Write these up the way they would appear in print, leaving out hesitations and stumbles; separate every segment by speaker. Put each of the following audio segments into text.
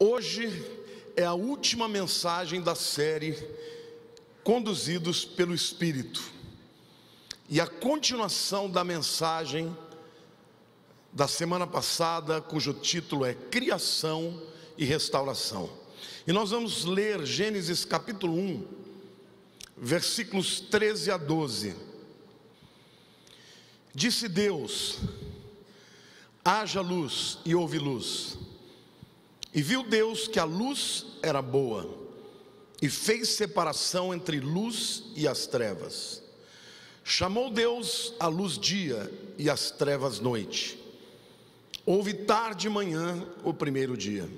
Speaker 1: Hoje é a última mensagem da série Conduzidos pelo Espírito e a continuação da mensagem da semana passada, cujo título é Criação e Restauração. E nós vamos ler Gênesis capítulo 1, versículos 13 a 12. Disse Deus: haja luz, e houve luz. E viu Deus que a luz era boa, e fez separação entre luz e as trevas. Chamou Deus a luz dia e as trevas noite. Houve tarde e manhã o primeiro dia.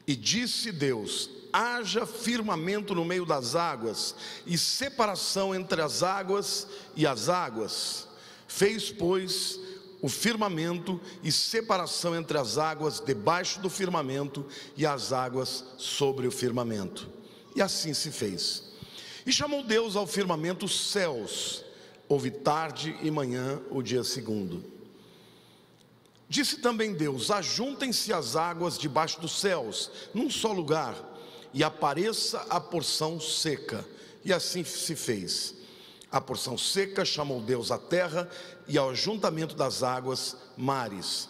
Speaker 1: E disse Deus: haja firmamento no meio das águas, e separação entre as águas e as águas. Fez, pois, o firmamento e separação entre as águas debaixo do firmamento e as águas sobre o firmamento. E assim se fez. E chamou Deus ao firmamento os céus. Houve tarde e manhã o dia segundo. Disse também Deus: ajuntem-se as águas debaixo dos céus num só lugar, e apareça a porção seca. E assim se fez. A porção seca chamou Deus a terra, e ao ajuntamento das águas, mares.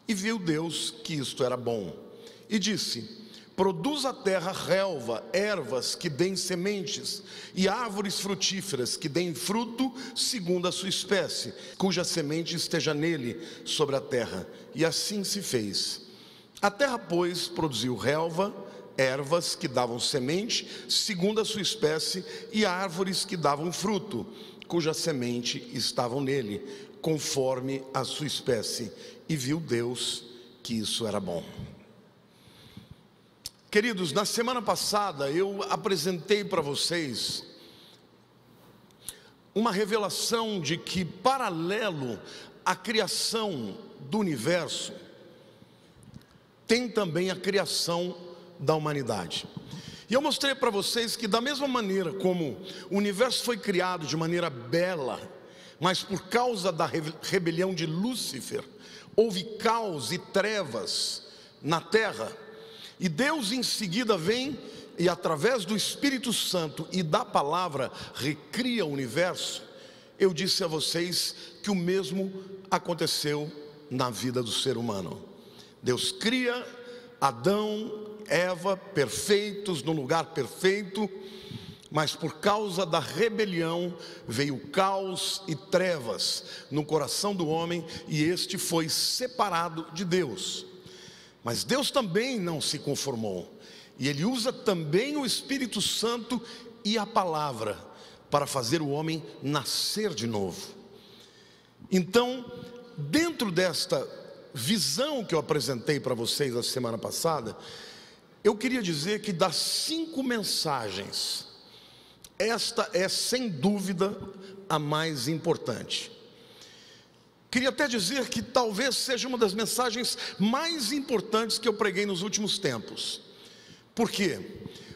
Speaker 1: E viu Deus que isto era bom. E disse: produz a terra relva, ervas que deem sementes, e árvores frutíferas que deem fruto segundo a sua espécie, cuja semente esteja nele sobre a terra. E assim se fez. A terra, pois, produziu relva, ervas que davam semente segundo a sua espécie, e árvores que davam fruto, cuja semente estavam nele, conforme a sua espécie. E viu Deus que isso era bom. Queridos, na semana passada eu apresentei para vocês uma revelação de que, paralelo à criação do universo, tem também a criação da humanidade. E eu mostrei para vocês que, da mesma maneira como o universo foi criado de maneira bela, mas por causa da rebelião de Lúcifer, houve caos e trevas na terra, e Deus em seguida vem e, através do Espírito Santo e da palavra, recria o universo. Eu disse a vocês que o mesmo aconteceu na vida do ser humano. Deus cria Adão, Eva, perfeitos, no lugar perfeito, mas por causa da rebelião veio caos e trevas no coração do homem, e este foi separado de Deus. Mas Deus também não se conformou, e Ele usa também o Espírito Santo e a palavra para fazer o homem nascer de novo. Então, dentro desta visão que eu apresentei para vocês a semana passada, eu queria dizer que das 5 mensagens, esta é sem dúvida a mais importante. Queria até dizer que talvez seja uma das mensagens mais importantes que eu preguei nos últimos tempos. Por quê?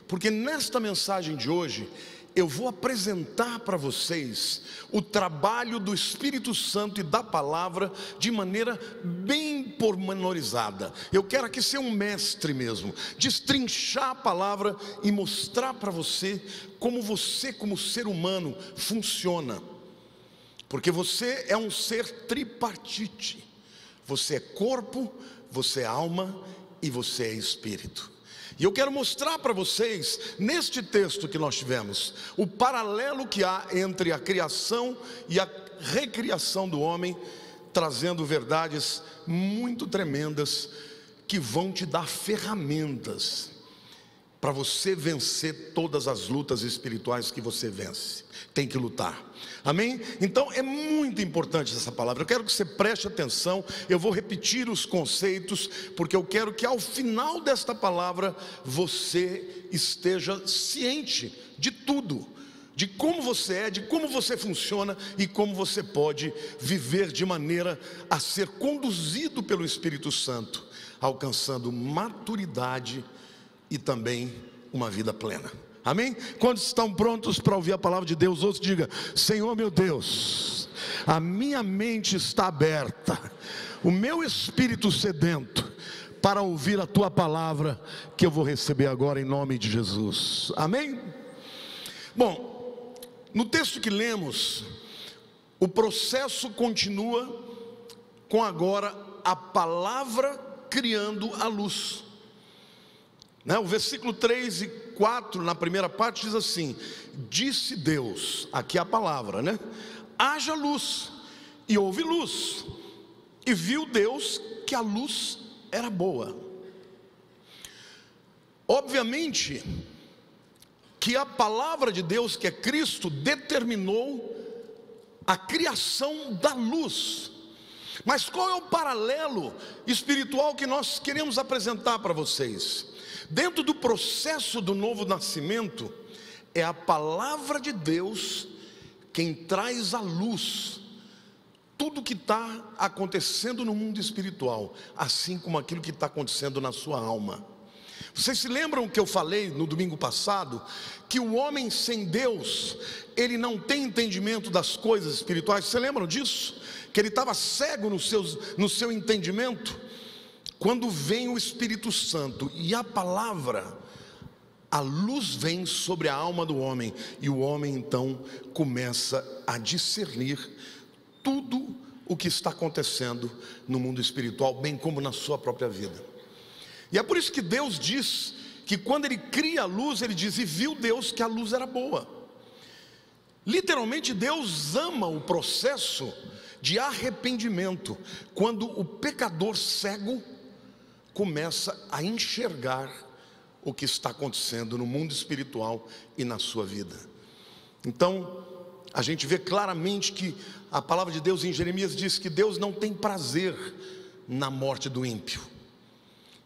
Speaker 1: Porque nesta mensagem de hoje eu vou apresentar para vocês o trabalho do Espírito Santo e da palavra de maneira bem pormenorizada. Eu quero aqui ser um mestre mesmo, destrinchar a palavra e mostrar para você, como ser humano, funciona. Porque você é um ser tripartite. Você é corpo, você é alma e você é espírito. E eu quero mostrar para vocês, neste texto que nós tivemos, o paralelo que há entre a criação e a recriação do homem, trazendo verdades muito tremendas que vão te dar ferramentas para você vencer todas as lutas espirituais que você vence. Tem que lutar. Amém? Então é muito importante essa palavra. Eu quero que você preste atenção. Eu vou repetir os conceitos, porque eu quero que ao final desta palavra você esteja ciente de tudo, de como você é, de como você funciona e como você pode viver de maneira a ser conduzido pelo Espírito Santo, alcançando maturidade e também uma vida plena. Amém? Quantos estão prontos para ouvir a palavra de Deus? Outros diga: Senhor meu Deus, a minha mente está aberta, o meu espírito sedento para ouvir a tua palavra, que eu vou receber agora em nome de Jesus. Amém? Bom, no texto que lemos, o processo continua com agora a palavra criando a luz. O versículo 3 e 4, na primeira parte, diz assim: disse Deus, aqui é a palavra, haja luz, e houve luz, e viu Deus que a luz era boa. Obviamente que a palavra de Deus, que é Cristo, determinou a criação da luz. Mas qual é o paralelo espiritual que nós queremos apresentar para vocês? Dentro do processo do novo nascimento, é a palavra de Deus quem traz à luz tudo que está acontecendo no mundo espiritual, assim como aquilo que está acontecendo na sua alma. Vocês se lembram que eu falei no domingo passado, que o homem sem Deus, ele não tem entendimento das coisas espirituais? Vocês lembram disso? Que ele estava cego no seu entendimento? Quando vem o Espírito Santo e a palavra, a luz vem sobre a alma do homem, e o homem então começa a discernir tudo o que está acontecendo no mundo espiritual, bem como na sua própria vida. E é por isso que Deus diz que quando Ele cria a luz, Ele diz: e viu Deus que a luz era boa. Literalmente, Deus ama o processo de arrependimento, quando o pecador cego começa a enxergar o que está acontecendo no mundo espiritual e na sua vida. Então, a gente vê claramente que a palavra de Deus em Jeremias diz que Deus não tem prazer na morte do ímpio,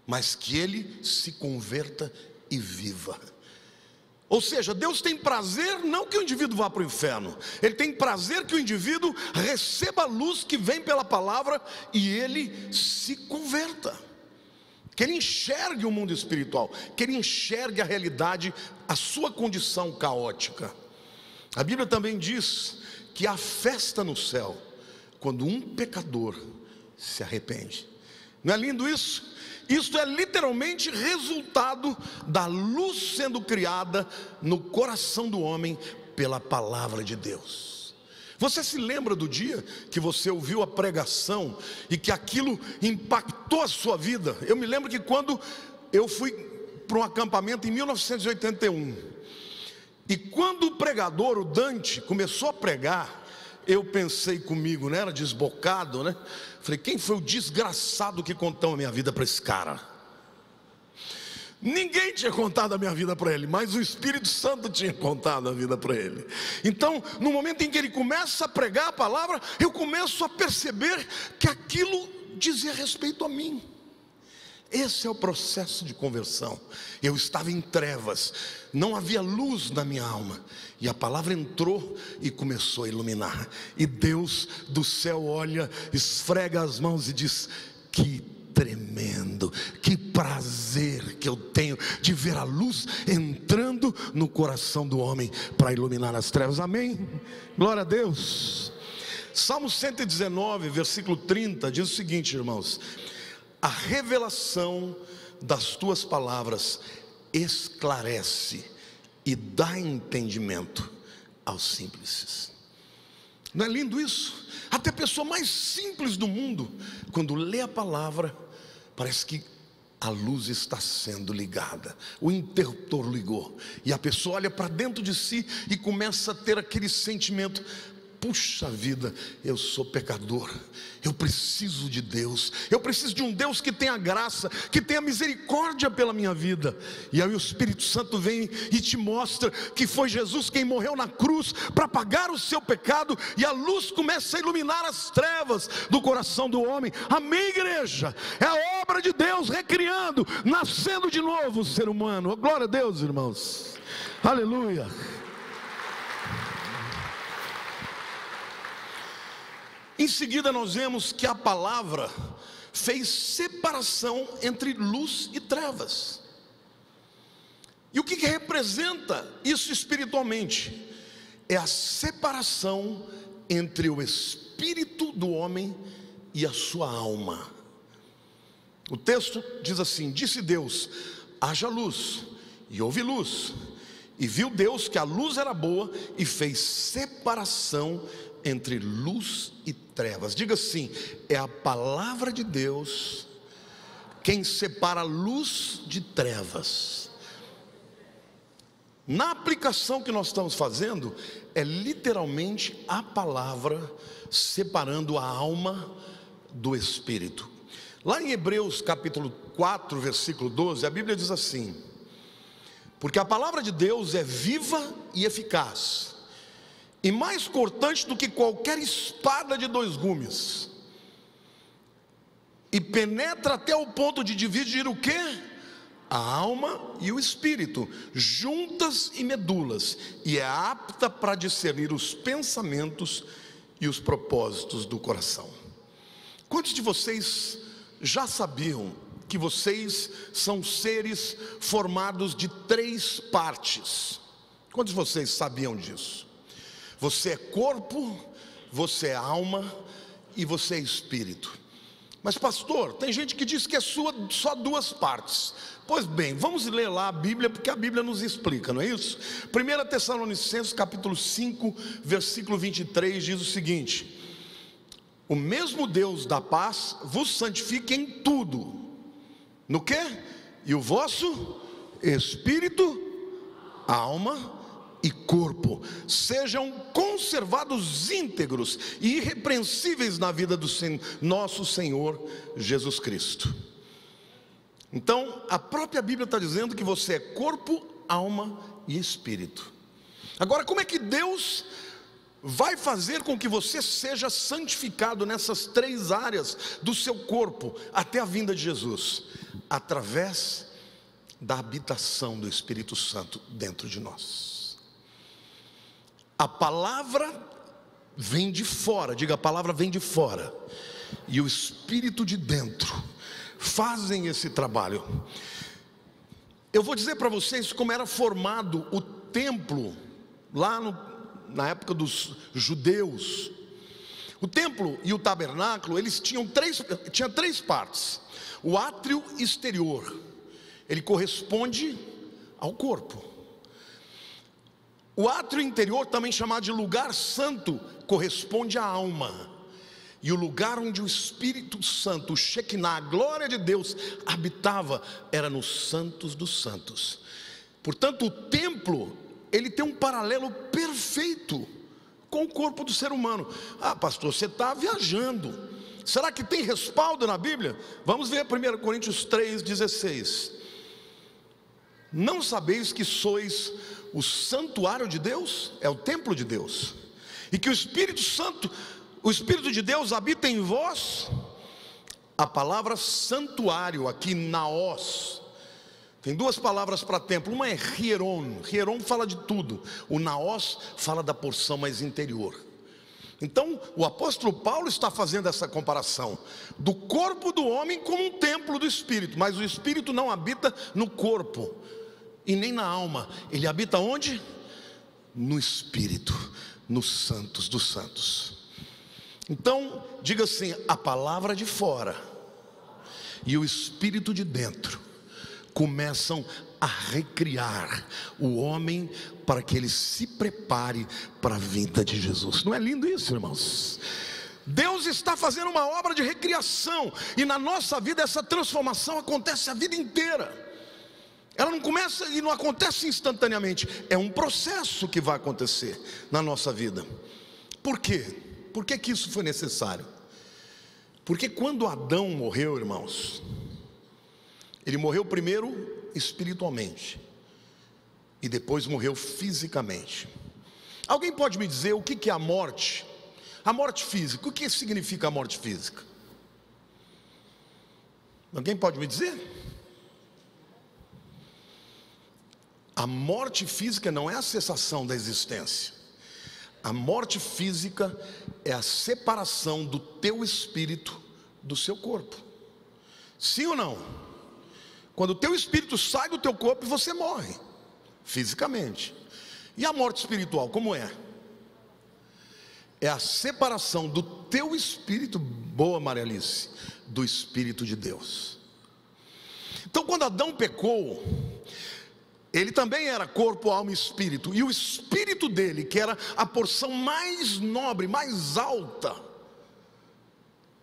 Speaker 1: mas que ele se converta e viva. Ou seja, Deus tem prazer não que o indivíduo vá para o inferno, Ele tem prazer que o indivíduo receba a luz que vem pela palavra e ele se converta, que ele enxergue o mundo espiritual, que ele enxergue a realidade, a sua condição caótica. A Bíblia também diz que há festa no céu quando um pecador se arrepende. Não é lindo isso? Isso é literalmente resultado da luz sendo criada no coração do homem pela palavra de Deus. Você se lembra do dia que você ouviu a pregação e que aquilo impactou a sua vida? Eu me lembro que quando eu fui para um acampamento em 1981, e quando o pregador, o Dante, começou a pregar, eu pensei comigo, era desbocado, Falei: quem foi o desgraçado que contou a minha vida para esse cara? Ninguém tinha contado a minha vida para ele, mas o Espírito Santo tinha contado a vida para ele. Então, no momento em que ele começa a pregar a palavra, eu começo a perceber que aquilo dizia respeito a mim. Esse é o processo de conversão. Eu estava em trevas, não havia luz na minha alma, e a palavra entrou e começou a iluminar. E Deus do céu olha, esfrega as mãos e diz: que tremendo, que prazer que eu tenho de ver a luz entrando no coração do homem para iluminar as trevas. Amém? Glória a Deus. Salmo 119, versículo 30 diz o seguinte, irmãos: a revelação das tuas palavras esclarece e dá entendimento aos simples. Não é lindo isso? Até a pessoa mais simples do mundo, quando lê a palavra, parece que a luz está sendo ligada, o interruptor ligou, e a pessoa olha para dentro de si e começa a ter aquele sentimento: puxa vida, eu sou pecador, eu preciso de Deus, eu preciso de um Deus que tenha graça, que tenha misericórdia pela minha vida. E aí o Espírito Santo vem e te mostra que foi Jesus quem morreu na cruz para pagar o seu pecado, e a luz começa a iluminar as trevas do coração do homem. Amém, igreja? É a obra de Deus recriando, nascendo de novo o ser humano. Glória a Deus, irmãos. Aleluia. Em seguida nós vemos que a palavra fez separação entre luz e trevas. E o que representa isso espiritualmente? É a separação entre o espírito do homem e a sua alma. O texto diz assim: disse Deus, haja luz, e houve luz. E viu Deus que a luz era boa, e fez separação entre luz e trevas. Diga assim: é a palavra de Deus quem separa luz de trevas. Na aplicação que nós estamos fazendo, é literalmente a palavra separando a alma do espírito. Lá em Hebreus capítulo 4, versículo 12, a Bíblia diz assim: porque a palavra de Deus é viva e eficaz, e mais cortante do que qualquer espada de dois gumes, e penetra até o ponto de dividir o quê? A alma e o espírito, juntas e medulas, e é apta para discernir os pensamentos e os propósitos do coração. Quantos de vocês já sabiam que vocês são seres formados de 3 partes? Quantos de vocês sabiam disso? Você é corpo, você é alma e você é espírito. Mas pastor, tem gente que diz que é só 2 partes. Pois bem, vamos ler lá a Bíblia, porque a Bíblia nos explica, não é isso? 1 Tessalonicenses capítulo 5, versículo 23 diz o seguinte: o mesmo Deus da paz vos santifique em tudo. No quê? E o vosso espírito, alma e corpo sejam conservados íntegros e irrepreensíveis na vida do nosso Senhor Jesus Cristo. Então, a própria Bíblia está dizendo que você é corpo, alma e espírito. Agora, como é que Deus vai fazer com que você seja santificado nessas 3 áreas do seu corpo até a vinda de Jesus? Através da habitação do Espírito Santo dentro de nós. A palavra vem de fora, diga, a palavra vem de fora, e o Espírito de dentro fazem esse trabalho. Eu vou dizer para vocês como era formado o templo lá na época dos judeus. O templo e o tabernáculo, eles tinham 3 partes. O átrio exterior, ele corresponde ao corpo. O átrio interior, também chamado de lugar santo, corresponde à alma. E o lugar onde o Espírito Santo, o Shekinah, a glória de Deus, habitava, era nos santos dos santos. Portanto, o templo, ele tem um paralelo perfeito com o corpo do ser humano. Ah, pastor, você está viajando. Será que tem respaldo na Bíblia? Vamos ver 1 Coríntios 3,16. Não sabeis que sois o santuário de Deus? É o templo de Deus, e que o Espírito Santo, o Espírito de Deus habita em vós? A palavra santuário aqui, naos, tem 2 palavras para templo. Uma é hieron. Hieron fala de tudo. O naos fala da porção mais interior. Então o apóstolo Paulo está fazendo essa comparação do corpo do homem como um templo do Espírito. Mas o Espírito não habita no corpo e nem na alma. Ele habita onde? No Espírito, nos santos dos santos. Então diga assim: a palavra de fora e o Espírito de dentro começam a recriar o homem para que ele se prepare para a vinda de Jesus. Não é lindo isso, irmãos? Deus está fazendo uma obra de recriação, e na nossa vida essa transformação acontece a vida inteira. Ela não começa e não acontece instantaneamente, é um processo que vai acontecer na nossa vida. Por quê? Por que isso foi necessário? Porque quando Adão morreu, irmãos, ele morreu primeiro espiritualmente e depois morreu fisicamente. Alguém pode me dizer o que é a morte? A morte física, o que significa a morte física? Alguém pode me dizer? A morte física não é a cessação da existência. A morte física é a separação do teu espírito do seu corpo. Sim ou não? Quando o teu espírito sai do teu corpo, você morre fisicamente. E a morte espiritual, como é? É a separação do teu espírito, boa Maria Alice, do Espírito de Deus. Então, quando Adão pecou, ele também era corpo, alma e espírito, e o espírito dele, que era a porção mais nobre, mais alta,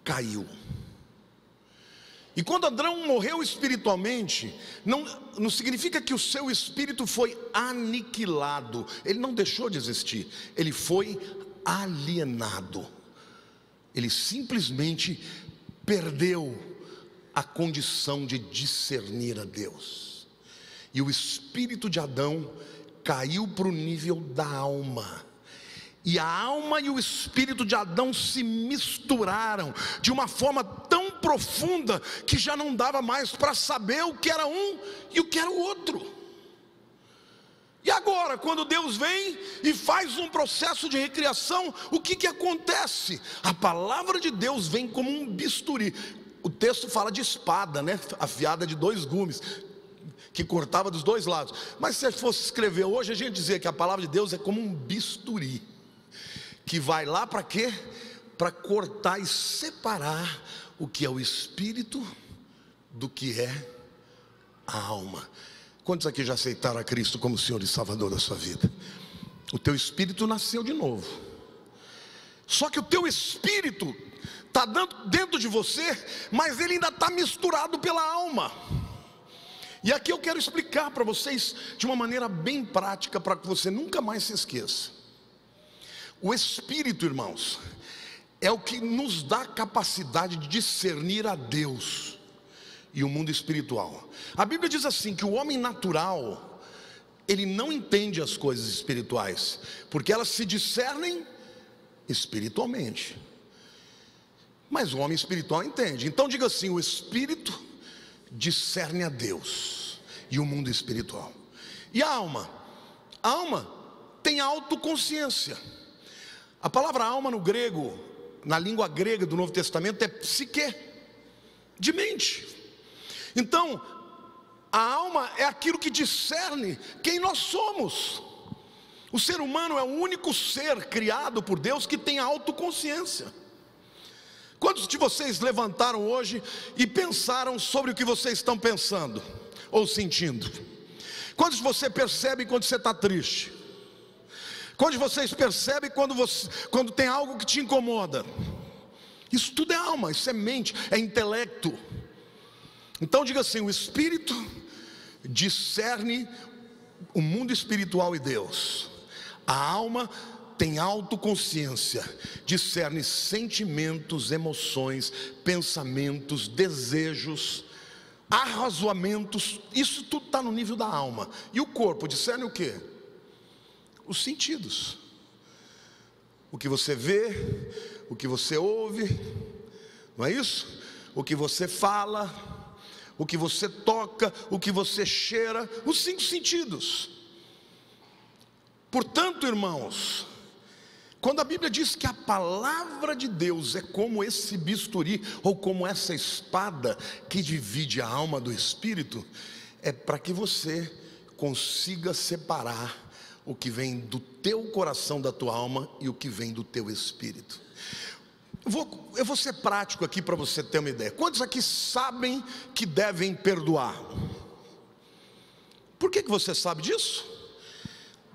Speaker 1: caiu. E quando Adão morreu espiritualmente, não significa que o seu espírito foi aniquilado. Ele não deixou de existir, ele foi alienado. Ele simplesmente perdeu a condição de discernir a Deus. E o espírito de Adão caiu para o nível da alma. E a alma e o espírito de Adão se misturaram de uma forma tão profunda que já não dava mais para saber o que era um e o que era o outro. E agora, quando Deus vem e faz um processo de recriação, o que acontece? A palavra de Deus vem como um bisturi. O texto fala de espada, né? Afiada de 2 gumes, que cortava dos 2 lados. Mas se fosse escrever hoje, a gente dizia que a palavra de Deus é como um bisturi, que vai lá para quê? Para cortar e separar o que é o espírito do que é a alma. Quantos aqui já aceitaram a Cristo como Senhor e Salvador da sua vida? O teu espírito nasceu de novo. Só que o teu espírito está dentro de você, mas ele ainda está misturado pela alma. E aqui eu quero explicar para vocês de uma maneira bem prática, para que você nunca mais se esqueça. O espírito, irmãos, é o que nos dá a capacidade de discernir a Deus e o mundo espiritual. A Bíblia diz assim, que o homem natural, ele não entende as coisas espirituais, porque elas se discernem espiritualmente. Mas o homem espiritual entende. Então diga assim: o espírito discerne a Deus e o mundo espiritual. E a alma? A alma tem autoconsciência. A palavra alma no grego, na língua grega do Novo Testamento, é psique, de mente. Então, a alma é aquilo que discerne quem nós somos. O ser humano é o único ser criado por Deus que tem autoconsciência. Quantos de vocês levantaram hoje e pensaram sobre o que vocês estão pensando ou sentindo? Quantos de vocês percebem quando você está triste? Quantos de vocês percebem quando tem algo que te incomoda? Isso tudo é alma, isso é mente, é intelecto. Então diga assim: o espírito discerne o mundo espiritual e Deus. A alma tem autoconsciência, discerne sentimentos, emoções, pensamentos, desejos, arrazoamentos. Isso tudo está no nível da alma. E o corpo discerne o quê? Os sentidos. O que você vê, o que você ouve, não é isso? O que você fala, o que você toca, o que você cheira, os 5 sentidos. Portanto, irmãos, quando a Bíblia diz que a palavra de Deus é como esse bisturi, ou como essa espada que divide a alma do espírito, é para que você consiga separar o que vem do teu coração, da tua alma, e o que vem do teu espírito. Eu vou ser prático aqui para você ter uma ideia. Quantos aqui sabem que devem perdoar? Por que você sabe disso?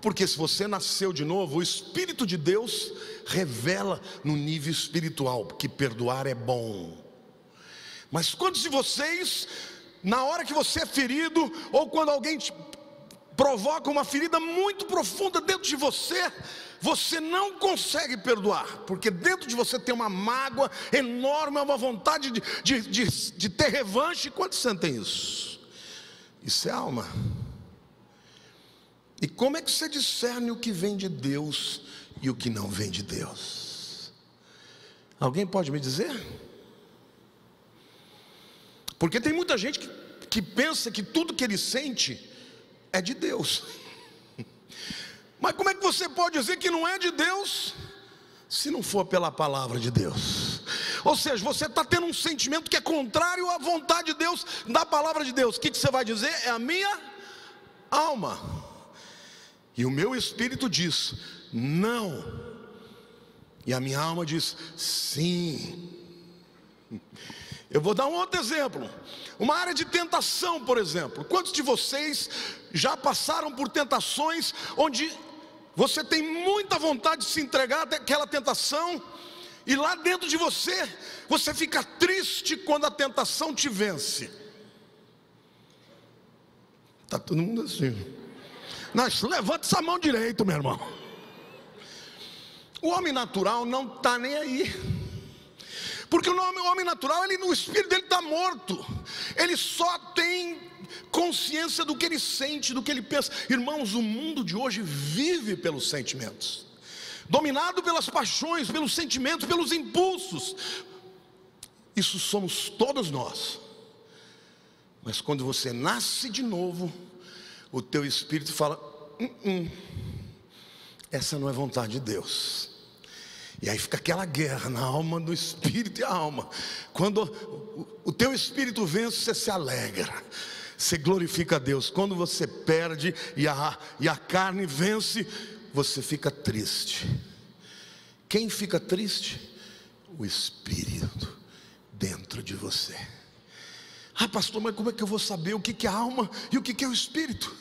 Speaker 1: Porque se você nasceu de novo, o Espírito de Deus revela no nível espiritual que perdoar é bom. Mas quantos de vocês, na hora que você é ferido, ou quando alguém te provoca uma ferida muito profunda dentro de você, você não consegue perdoar, porque dentro de você tem uma mágoa enorme, uma vontade de ter revanche? Quantos sentem isso? Isso é alma. E como é que você discerne o que vem de Deus e o que não vem de Deus? Alguém pode me dizer? Porque tem muita gente que pensa que tudo que ele sente é de Deus. Mas como é que você pode dizer que não é de Deus, se não for pela palavra de Deus? Ou seja, você está tendo um sentimento que é contrário à vontade de Deus, da palavra de Deus. O que você vai dizer? É a minha alma. E o meu espírito diz não, e a minha alma diz sim. Eu vou dar um outro exemplo. Uma área de tentação, por exemplo. Quantos de vocês já passaram por tentações onde você tem muita vontade de se entregar àquela tentação, e lá dentro de você, você fica triste quando a tentação te vence? Está todo mundo assim. Levanta essa mão direita, meu irmão. O homem natural não está nem aí. Porque o homem natural, o espírito dele está morto. Ele só tem consciência do que ele sente, do que ele pensa. Irmãos, o mundo de hoje vive pelos sentimentos, dominado pelas paixões, pelos sentimentos, pelos impulsos. Isso somos todos nós. Mas quando você nasce de novo, o teu espírito fala: essa não é vontade de Deus. E aí fica aquela guerra na alma do espírito e a alma. Quando o teu espírito vence, você se alegra, você glorifica a Deus. Quando você perde e a carne vence, você fica triste. Quem fica triste? O espírito dentro de você. Ah, pastor, mas como é que eu vou saber o que é a alma e o que é o espírito?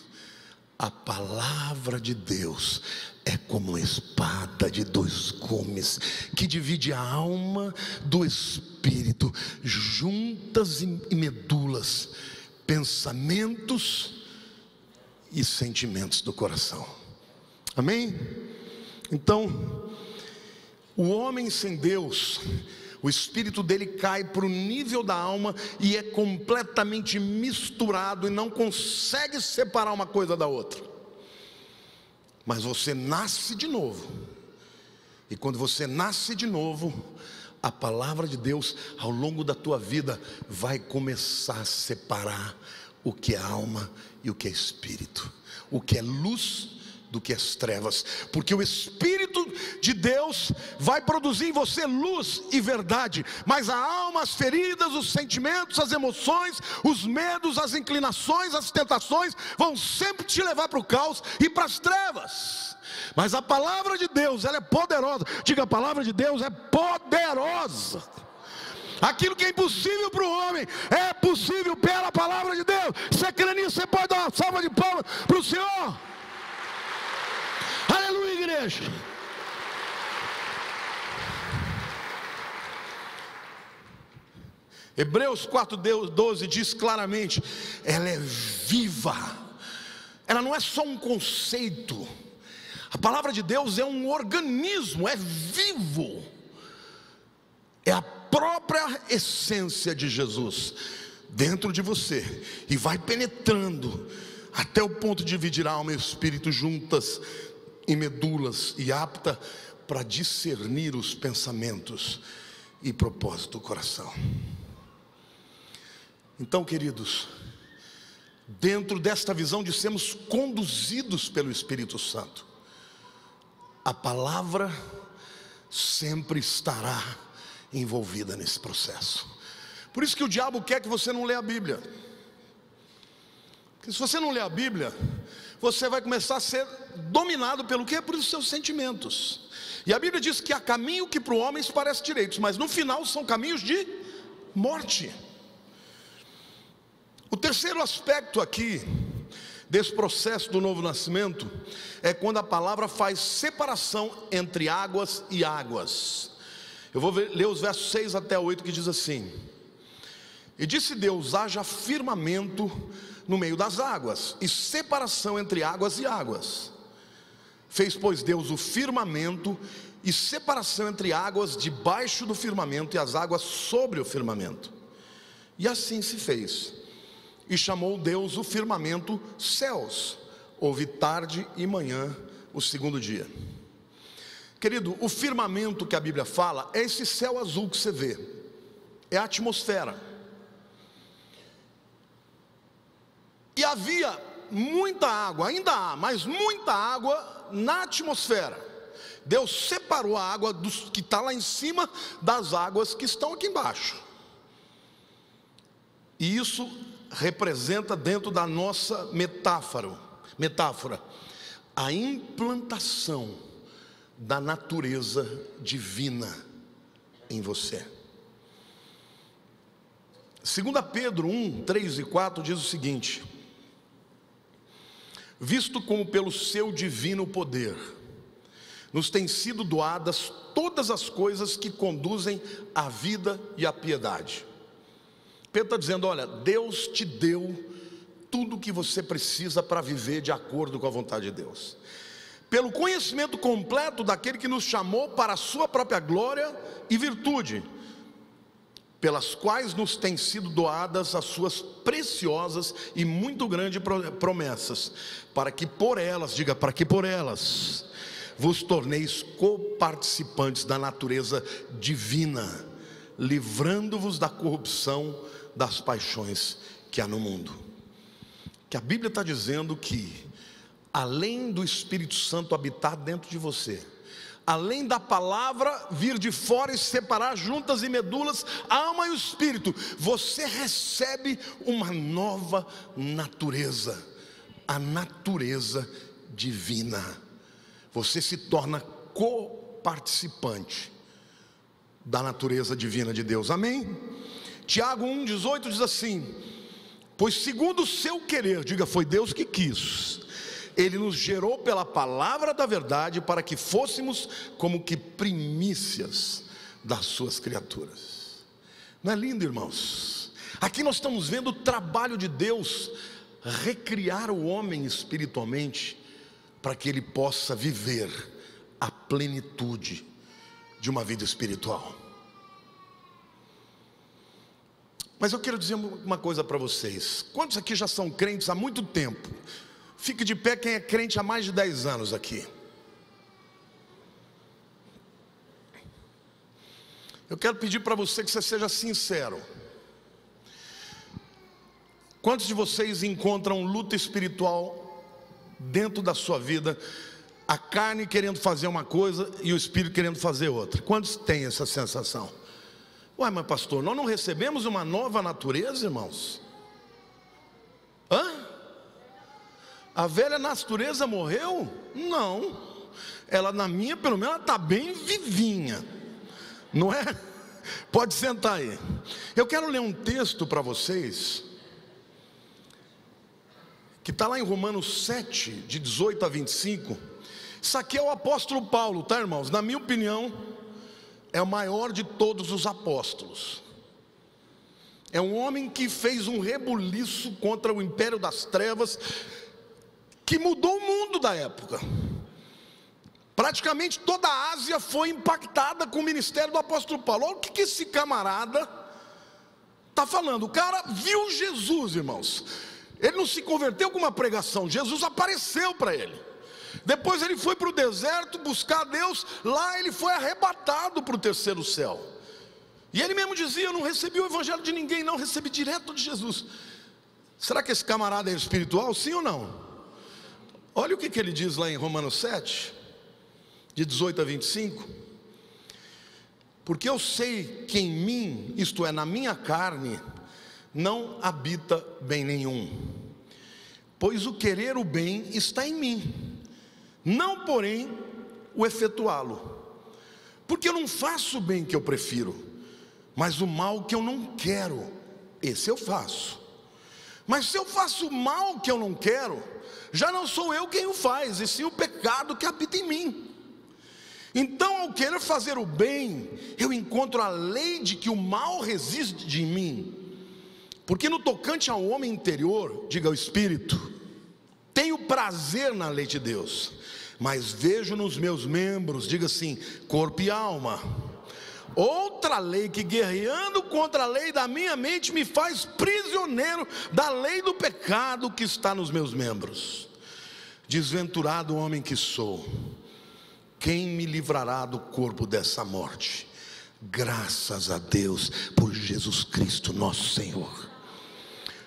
Speaker 1: A palavra de Deus é como uma espada de dois gumes, que divide a alma do espírito, juntas e medulas, pensamentos e sentimentos do coração. Amém? Então, o homem sem Deus, o espírito dele cai para o nível da alma e é completamente misturado e não consegue separar uma coisa da outra. Mas você nasce de novo, e quando você nasce de novo, a palavra de Deus ao longo da tua vida vai começar a separar o que é alma e o que é espírito, o que é luz do que as trevas, porque o Espírito de Deus vai produzir em você luz e verdade, mas a alma, as feridas, os sentimentos, as emoções, os medos, as inclinações, as tentações vão sempre te levar para o caos e para as trevas. Mas a palavra de Deus, ela é poderosa. Diga: a palavra de Deus é poderosa. Aquilo que é impossível para o homem é possível pela palavra de Deus. Você crê nisso? Você pode dar uma salva de palmas para o Senhor? Aleluia, igreja. Hebreus 4:12 diz claramente: ela é viva. Ela não é só um conceito. A palavra de Deus é um organismo, é vivo. É a própria essência de Jesus dentro de você, e vai penetrando até o ponto de dividir alma e espírito juntas em medulas, e apta para discernir os pensamentos e propósito do coração. Então, queridos, dentro desta visão de sermos conduzidos pelo Espírito Santo, a palavra sempre estará envolvida nesse processo. Por isso que o diabo quer que você não lê a Bíblia, porque se você não lê a Bíblia, você vai começar a ser dominado pelo quê? Por os seus sentimentos. E a Bíblia diz que há caminho que para o homem parece direitos, mas no final são caminhos de morte. O terceiro aspecto aqui desse processo do novo nascimento é quando a palavra faz separação entre águas e águas. Eu vou ler os versos 6 até 8, que diz assim: e disse Deus: haja firmamento no meio das águas, e separação entre águas e águas. Fez, pois, Deus o firmamento, e separação entre águas debaixo do firmamento, e as águas sobre o firmamento. E assim se fez. E chamou Deus o firmamento céus. Houve tarde e manhã o segundo dia. Querido, o firmamento que a Bíblia fala é esse céu azul que você vê, é a atmosfera. E havia muita água, ainda há, mas muita água na atmosfera. Deus separou a água que está lá em cima das águas que estão aqui embaixo. E isso representa, dentro da nossa metáfora, a implantação da natureza divina em você. 2 Pedro 1, 3 e 4 diz o seguinte: visto como pelo seu divino poder nos têm sido doadas todas as coisas que conduzem à vida e à piedade. Pedro está dizendo, olha, Deus te deu tudo o que você precisa para viver de acordo com a vontade de Deus, pelo conhecimento completo daquele que nos chamou para a sua própria glória e virtude, pelas quais nos têm sido doadas as suas preciosas e muito grandes promessas, para que por elas, diga, para que por elas vos torneis coparticipantes da natureza divina, livrando-vos da corrupção das paixões que há no mundo. Que a Bíblia está dizendo que, além do Espírito Santo habitar dentro de você, além da palavra vir de fora e separar juntas e medulas, a alma e o espírito, você recebe uma nova natureza, a natureza divina. Você se torna coparticipante da natureza divina de Deus, amém? Tiago 1,18 diz assim: pois segundo o seu querer, diga, foi Deus que quis, Ele nos gerou pela palavra da verdade, para que fôssemos como que primícias das suas criaturas. Não é lindo, irmãos? Aqui nós estamos vendo o trabalho de Deus recriar o homem espiritualmente, para que ele possa viver a plenitude de uma vida espiritual. Mas eu quero dizer uma coisa para vocês. Quantos aqui já são crentes há muito tempo? Fique de pé quem é crente há mais de 10 anos aqui. Eu quero pedir para você que você seja sincero. Quantos de vocês encontram luta espiritual dentro da sua vida, a carne querendo fazer uma coisa e o espírito querendo fazer outra? Quantos têm essa sensação? Ué, mas pastor, nós não recebemos uma nova natureza, irmãos? A velha natureza morreu? Não. Ela, na minha, pelo menos, ela está bem vivinha, não é? Pode sentar aí. Eu quero ler um texto para vocês, que está lá em Romanos 7, de 18 a 25. Isso aqui é o apóstolo Paulo, tá, irmãos? Na minha opinião, é o maior de todos os apóstolos. É um homem que fez um rebuliço contra o império das trevas, que mudou o mundo da época. Praticamente toda a Ásia foi impactada com o ministério do apóstolo Paulo. Olha o que esse camarada está falando. O cara viu Jesus, irmãos. Ele não se converteu com uma pregação, Jesus apareceu para ele. Depois ele foi para o deserto buscar Deus. Lá ele foi arrebatado para o terceiro céu. E ele mesmo dizia, eu não recebi o evangelho de ninguém, não, recebi direto de Jesus. Será que esse camarada é espiritual, sim ou não? Olha o que ele diz lá em Romanos 7, de 18 a 25. Porque eu sei que em mim, isto é, na minha carne, não habita bem nenhum, pois o querer o bem está em mim, não porém o efetuá-lo. Porque eu não faço o bem que eu prefiro, mas o mal que eu não quero, esse eu faço. Mas se eu faço o mal que eu não quero, já não sou eu quem o faz, e sim o pecado que habita em mim. Então, ao querer fazer o bem, eu encontro a lei de que o mal reside em mim. Porque no tocante ao homem interior, diga o espírito, tenho prazer na lei de Deus, mas vejo nos meus membros, diga assim, corpo e alma, outra lei que, guerreando contra a lei da minha mente, me faz prisioneiro da lei do pecado que está nos meus membros. Desventurado homem que sou, quem me livrará do corpo dessa morte? Graças a Deus por Jesus Cristo nosso Senhor.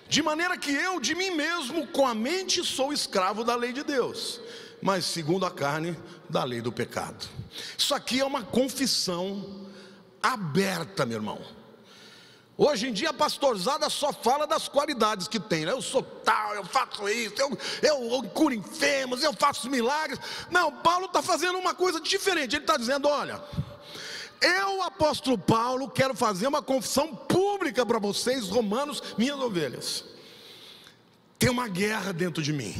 Speaker 1: De maneira que eu, de mim mesmo, com a mente sou escravo da lei de Deus, mas segundo a carne, da lei do pecado. Isso aqui é uma confissão aberta, meu irmão. Hoje em dia a pastorzada só fala das qualidades que tem, né? Eu sou tal, eu faço isso, eu curo enfermos, eu faço milagres. Não, Paulo está fazendo uma coisa diferente. Ele está dizendo, olha, Eu, apóstolo Paulo, quero fazer uma confissão pública para vocês, romanos, minhas ovelhas. Tem uma guerra dentro de mim,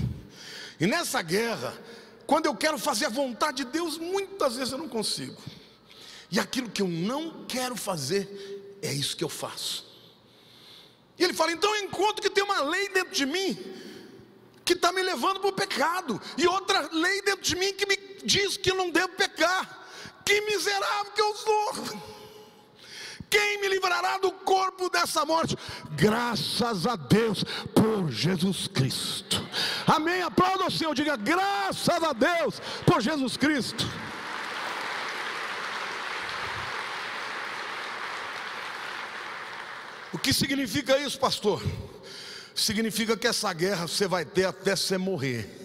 Speaker 1: e nessa guerra, quando eu quero fazer a vontade de Deus, muitas vezes eu não consigo. E aquilo que eu não quero fazer, é isso que eu faço. E ele fala, então eu encontro que tem uma lei dentro de mim que está me levando para o pecado, e outra lei dentro de mim que me diz que eu não devo pecar. Que miserável que eu sou! Quem me livrará do corpo dessa morte? Graças a Deus por Jesus Cristo. Amém? Aplauda o Senhor, diga graças a Deus por Jesus Cristo. O que significa isso, pastor? Significa que essa guerra você vai ter até você morrer.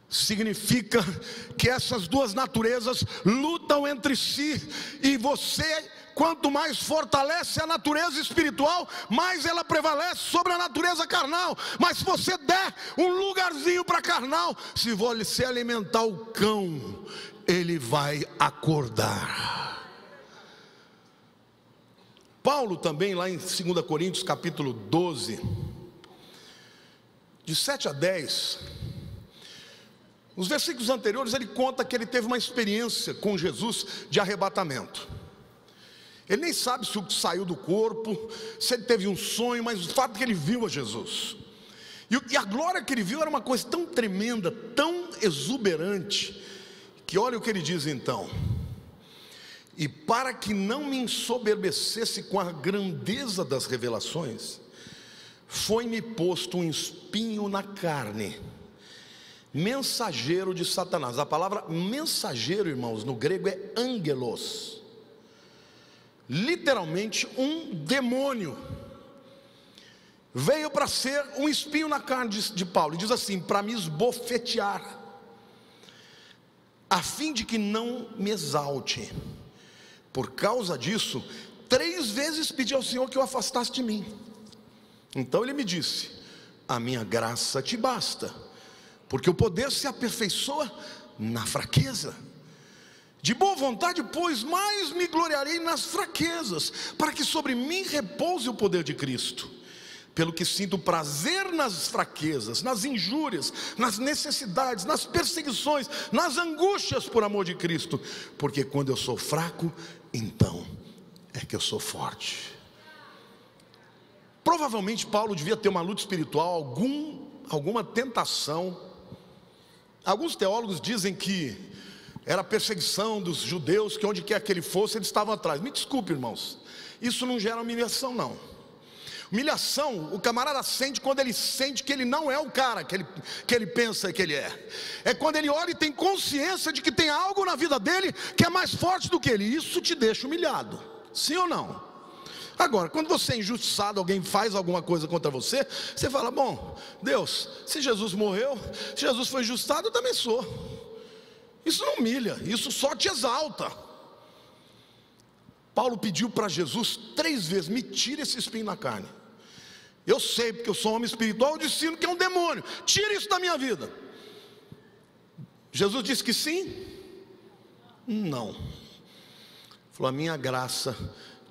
Speaker 1: Significa que essas duas naturezas lutam entre si, e você, quanto mais fortalece a natureza espiritual, mais ela prevalece sobre a natureza carnal. Mas se você der um lugarzinho para carnal, se você alimentar o cão, ele vai acordar. Paulo também, lá em 2 Coríntios capítulo 12, de 7 a 10, nos versículos anteriores, ele conta que ele teve uma experiência com Jesus de arrebatamento. Ele nem sabe se o saiu do corpo, se ele teve um sonho, mas o fato é que ele viu a Jesus. E a glória que ele viu era uma coisa tão tremenda, tão exuberante, que olha o que ele diz então: e para que não me ensoberbecesse com a grandeza das revelações, foi-me posto um espinho na carne, mensageiro de Satanás. A palavra mensageiro, irmãos, no grego é angelos, literalmente um demônio. Veio para ser um espinho na carne de Paulo, e diz assim: para me esbofetear, a fim de que não me exalte. Por causa disso, 3 vezes pedi ao Senhor que o afastasse de mim. Então ele me disse: a minha graça te basta, porque o poder se aperfeiçoa na fraqueza. De boa vontade, pois, mais me gloriarei nas fraquezas, para que sobre mim repouse o poder de Cristo. Pelo que sinto prazer nas fraquezas, nas injúrias, nas necessidades, nas perseguições, nas angústias por amor de Cristo, porque quando eu sou fraco, então é que eu sou forte. Provavelmente Paulo devia ter uma luta espiritual, alguma tentação. Alguns teólogos dizem que era a perseguição dos judeus, que onde quer que ele fosse, eles estavam atrás. Me desculpe, irmãos, isso não gera humilhação, não. Humilhação, o camarada sente quando ele sente que ele não é o cara que ele pensa que ele é. É quando ele olha e tem consciência de que tem algo na vida dele que é mais forte do que ele. Isso te deixa humilhado, sim ou não? Agora, quando você é injustiçado, alguém faz alguma coisa contra você, você fala: bom, Deus, se Jesus morreu, se Jesus foi injustado, eu também sou. Isso não humilha, isso só te exalta. Paulo pediu para Jesus 3 vezes: me tira esse espinho na carne. Eu sei, porque eu sou um homem espiritual, eu disse que é um demônio, tira isso da minha vida. Jesus disse que sim? Não. Falou: a minha graça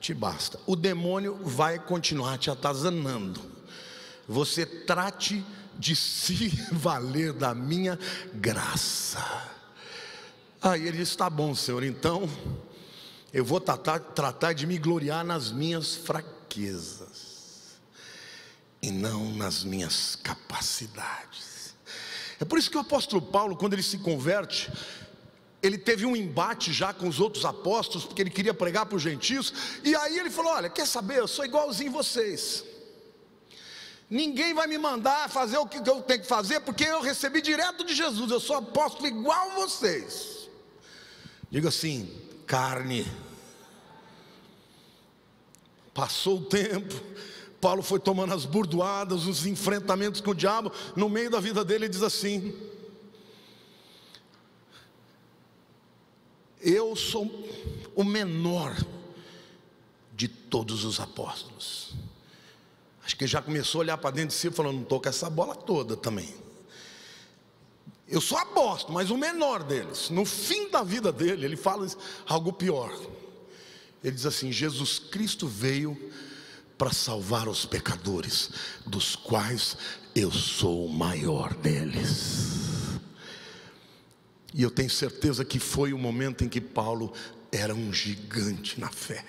Speaker 1: te basta. O demônio vai continuar te atazanando. Você trate de se valer da minha graça. Aí ele disse: tá bom, Senhor, então eu vou tratar de me gloriar nas minhas fraquezas e não nas minhas capacidades. É por isso que o apóstolo Paulo, quando ele se converte, ele teve um embate já com os outros apóstolos, porque ele queria pregar para os gentios. E aí ele falou: olha, quer saber, eu sou igualzinho vocês. Ninguém vai me mandar fazer o que eu tenho que fazer, porque eu recebi direto de Jesus. Eu sou apóstolo igual vocês. Diga assim: carne. Passou o tempo, Paulo foi tomando as burdoadas, os enfrentamentos com o diabo. No meio da vida dele, ele diz assim: eu sou o menor de todos os apóstolos. Acho que ele já começou a olhar para dentro de si, falando: não estou com essa bola toda também. Eu sou a bosta, mas o menor deles. No fim da vida dele, ele fala algo pior. Ele diz assim: Jesus Cristo veio para salvar os pecadores, dos quais eu sou o maior deles. E eu tenho certeza que foi o momento em que Paulo era um gigante na fé.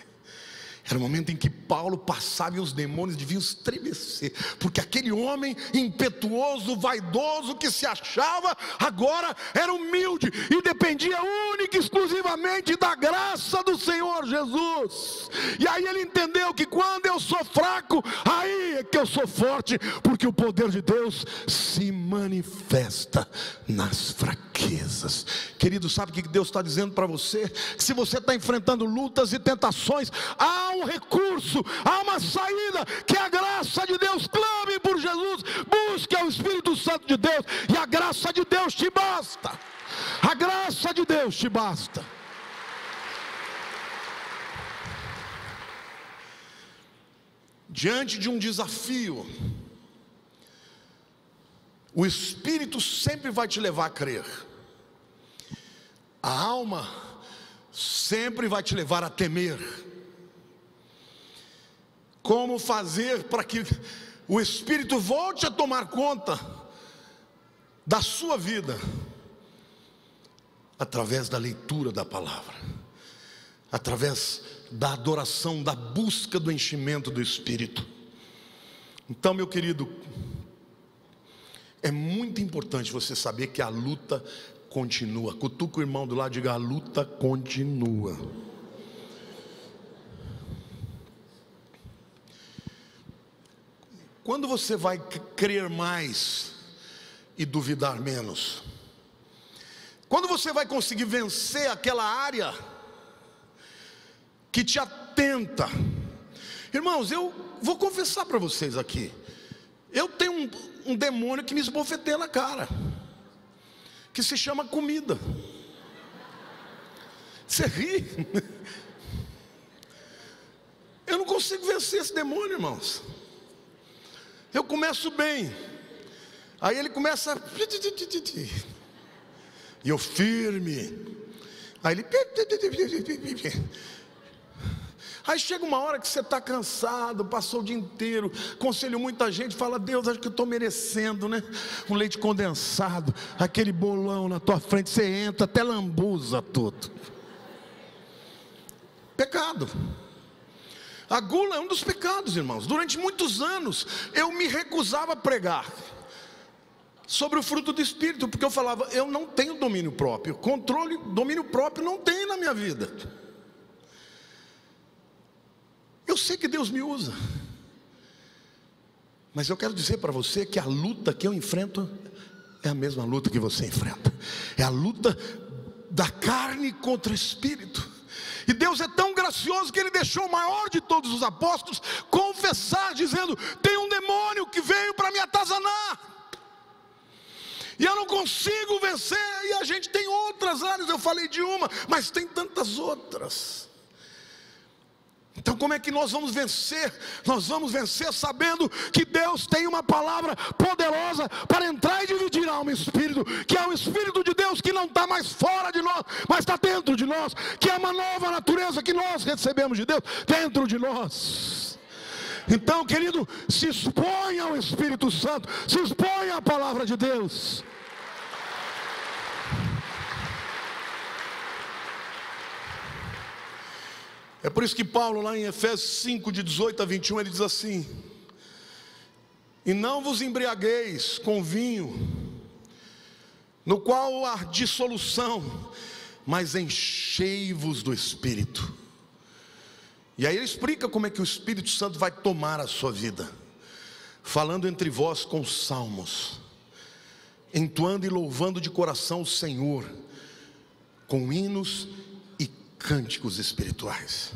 Speaker 1: Era o momento em que Paulo passava e os demônios deviam estremecer, porque aquele homem impetuoso, vaidoso, que se achava, agora era humilde e dependia única e exclusivamente da graça do Senhor Jesus. E aí ele entendeu que quando eu sou fraco, aí é que eu sou forte, porque o poder de Deus se manifesta nas fraquezas. Querido, sabe o que Deus está dizendo para você? Que se você está enfrentando lutas e tentações, há um recurso, há uma saída, que é a graça de Deus. Clame por Jesus, busque o Espírito Santo de Deus, e a graça de Deus te basta. A graça de Deus te basta. Diante de um desafio, o Espírito sempre vai te levar a crer. A alma sempre vai te levar a temer. Como fazer para que o Espírito volte a tomar conta da sua vida? Através da leitura da palavra, através da adoração, da busca do enchimento do Espírito. Então, meu querido, é muito importante você saber que a luta continua. Cutuca o irmão do lado e diga: a luta continua. Quando você vai crer mais e duvidar menos? Quando você vai conseguir vencer aquela área que te atenta? Irmãos, eu vou confessar para vocês aqui, eu tenho um demônio que me esbofeteia na cara, que se chama comida. Você ri? Eu não consigo vencer esse demônio, irmãos. Eu começo bem, aí ele começa, e eu firme, aí ele, aí chega uma hora que você está cansado, passou o dia inteiro, aconselho muita gente, fala: Deus, acho que eu estou merecendo, né? Um leite condensado, aquele bolão na tua frente, você entra, até lambuza tudo. Pecado. A gula é um dos pecados, irmãos. Durante muitos anos eu me recusava a pregar sobre o fruto do Espírito, porque eu falava: eu não tenho domínio próprio. Controle, domínio próprio não tem na minha vida. Eu sei que Deus me usa, mas eu quero dizer para você que a luta que eu enfrento é a mesma luta que você enfrenta. É a luta da carne contra o Espírito. E Deus é tão gracioso que Ele deixou o maior de todos os apóstolos confessar, dizendo: tem um demônio que veio para me atazanar, e eu não consigo vencer. E a gente tem outras áreas, eu falei de uma, mas tem tantas outras. Então como é que nós vamos vencer? Nós vamos vencer sabendo que Deus tem uma palavra poderosa para entrar e dividir alma e espírito, que é o Espírito de Deus, que não está mais fora de nós, mas está dentro de nós, que é uma nova natureza que nós recebemos de Deus dentro de nós. Então, querido, se exponha ao Espírito Santo, se exponha à palavra de Deus. É por isso que Paulo, lá em Efésios 5, de 18 a 21, ele diz assim: e não vos embriagueis com vinho, no qual há dissolução, mas enchei-vos do Espírito. E aí ele explica como é que o Espírito Santo vai tomar a sua vida: falando entre vós com salmos, entoando e louvando de coração o Senhor, com hinos e cânticos espirituais,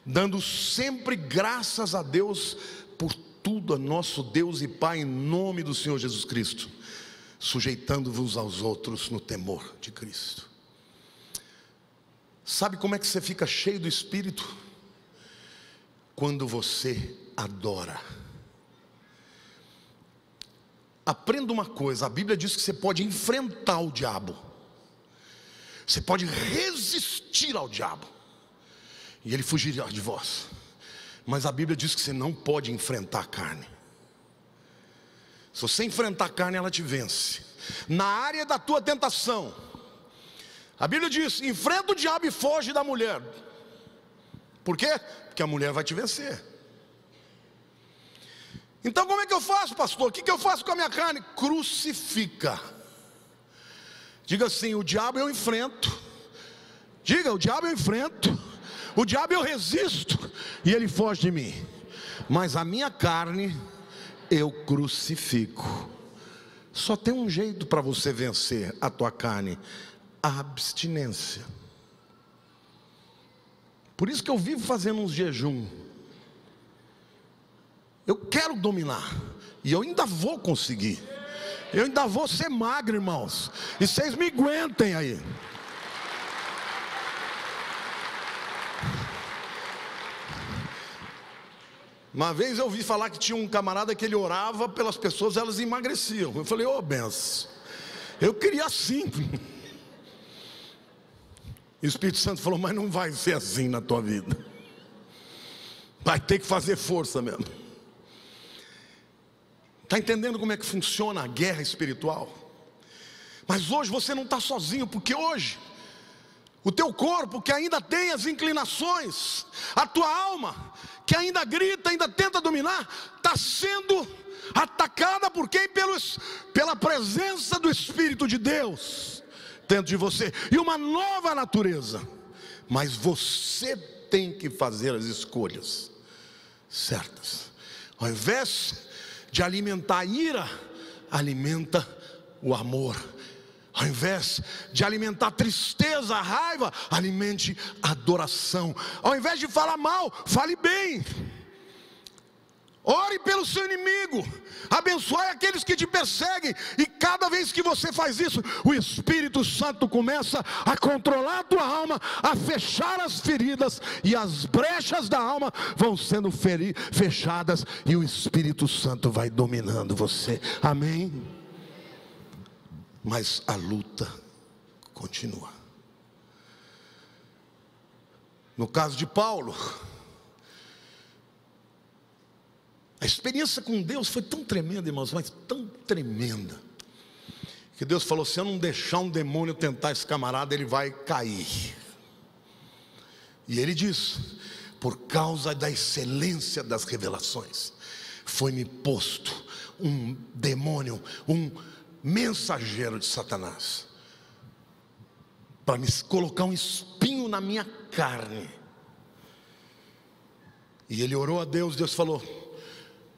Speaker 1: dando sempre graças a Deus por tudo, a nosso Deus e Pai, em nome do Senhor Jesus Cristo, sujeitando-vos aos outros no temor de Cristo. Sabe como é que você fica cheio do Espírito? Quando você adora. Aprenda uma coisa: a Bíblia diz que você pode enfrentar o diabo, você pode resistir ao diabo, e ele fugirá de vós. Mas a Bíblia diz que você não pode enfrentar a carne. Se você enfrentar a carne, ela te vence. Na área da tua tentação, a Bíblia diz: enfrenta o diabo e foge da mulher. Por quê? Porque a mulher vai te vencer. Então como é que eu faço, pastor? O que eu faço com a minha carne? Crucifica. Diga assim: o diabo eu enfrento. Diga: o diabo eu enfrento, o diabo eu resisto, e ele foge de mim. Mas a minha carne eu crucifico. Só tem um jeito para você vencer a tua carne: a abstinência. Por isso que eu vivo fazendo uns jejum. Eu quero dominar, e eu ainda vou conseguir. Eu ainda vou ser magro, irmãos, e vocês me aguentem aí. Uma vez eu ouvi falar que tinha um camarada que ele orava pelas pessoas, elas emagreciam. Eu falei: ô, benção, eu queria assim. E o Espírito Santo falou: mas não vai ser assim na tua vida, vai ter que fazer força mesmo. Está entendendo como é que funciona a guerra espiritual? Mas hoje você não está sozinho, porque hoje o teu corpo, que ainda tem as inclinações, a tua alma, que ainda grita, ainda tenta dominar, está sendo atacada por quem? Pela presença do Espírito de Deus dentro de você, e uma nova natureza. Mas você tem que fazer as escolhas certas. Ao invés de alimentar a ira, alimenta o amor. Ao invés de alimentar a tristeza, a raiva, alimente a adoração. Ao invés de falar mal, fale bem. Ore pelo seu inimigo, abençoe aqueles que te perseguem. E cada vez que você faz isso, o Espírito Santo começa a controlar a tua alma, a fechar as feridas, e as brechas da alma vão sendo fechadas, e o Espírito Santo vai dominando você. Amém? Mas a luta continua. No caso de Paulo, a experiência com Deus foi tão tremenda, irmãos, mas tão tremenda, que Deus falou: se eu não deixar um demônio tentar esse camarada, ele vai cair. E ele diz: por causa da excelência das revelações, foi-me posto um demônio, um mensageiro de Satanás, para me colocar um espinho na minha carne. E ele orou a Deus. Deus falou: